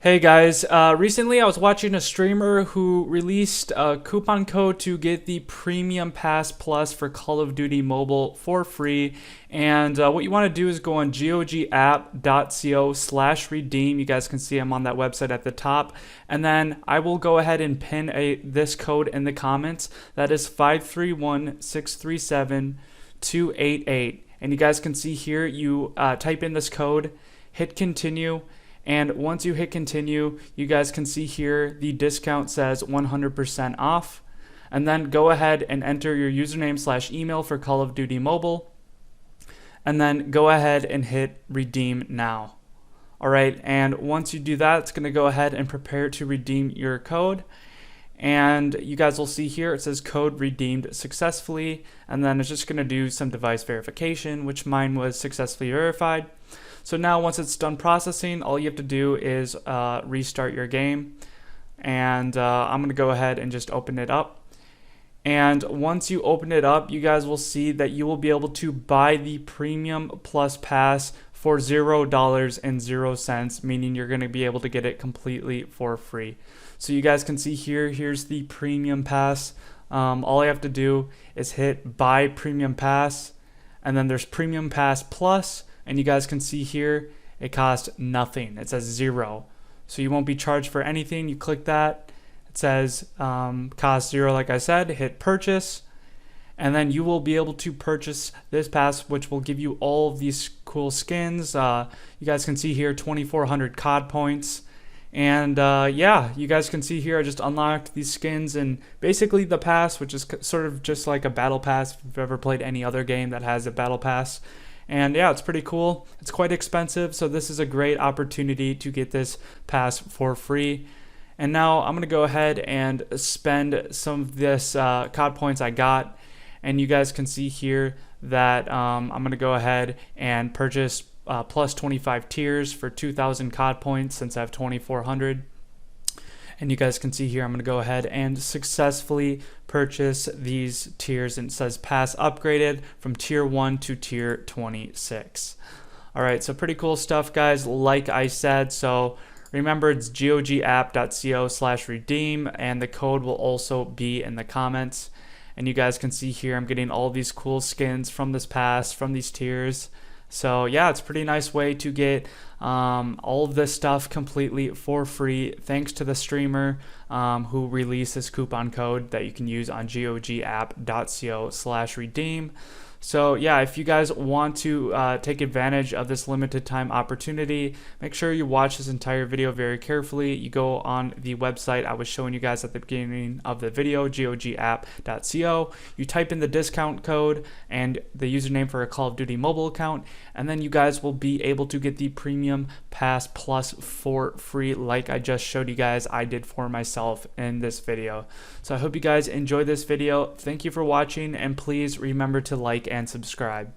Hey guys, recently I was watching a streamer who released a coupon code to get the Premium Pass Plus for Call of Duty Mobile for free. And what you want to do is go on gogapp.co/redeem. You guys can see I'm on that website at the top. And then I will go ahead and pin this code in the comments. That is 531-637-288. And you guys can see here, you type in this code, hit continue. And once you hit continue, you guys can see here the discount says 100% off. And then go ahead and enter your username/email for Call of Duty Mobile. And then go ahead and hit redeem now. Alright, and once you do that, it's going to go ahead and prepare to redeem your code. And you guys will see here it says code redeemed successfully, and then it's just going to do some device verification, which mine was successfully verified. So now once it's done processing, all you have to do is restart your game, and I'm going to go ahead and just open it up. And once you open it up, you guys will see that you will be able to buy the Premium Plus Pass for $0.00, meaning you're going to be able to get it completely for free. So you guys can see here, here's the Premium Pass. All I have to do is hit buy Premium Pass, and then there's Premium Pass Plus, and you guys can see here it costs nothing. It says 0. So you won't be charged for anything. You click that, it says cost 0, like I said, hit purchase, and then you will be able to purchase this pass, which will give you all of these cool skins. You guys can see here 2,400 COD points. And yeah, you guys can see here I just unlocked these skins, and basically the pass, which is sort of just like a battle pass if you've ever played any other game that has a battle pass. And yeah, it's pretty cool. It's quite expensive, so this is a great opportunity to get this pass for free. And now I'm going to go ahead and spend some of this COD points I got. And you guys can see here that I'm going to go ahead and purchase plus 25 tiers for 2,000 COD points since I have 2,400. And you guys can see here I'm going to go ahead and successfully purchase these tiers, and it says pass upgraded from tier 1 to tier 26. Alright, so pretty cool stuff, guys, like I said. So remember, it's gogapp.co/redeem, and the code will also be in the comments. And you guys can see here I'm getting all these cool skins from this pass, from these tiers. So yeah, it's a pretty nice way to get all of this stuff completely for free, thanks to the streamer who released this coupon code that you can use on gogapp.co/redeem. So yeah, if you guys want to take advantage of this limited time opportunity, make sure you watch this entire video very carefully. You go on the website I was showing you guys at the beginning of the video, gogapp.co. You type in the discount code and the username for a Call of Duty mobile account, and then you guys will be able to get the Premium Pass Plus for free, like I just showed you guys I did for myself in this video. So I hope you guys enjoyed this video. Thank you for watching, and please remember to like and subscribe.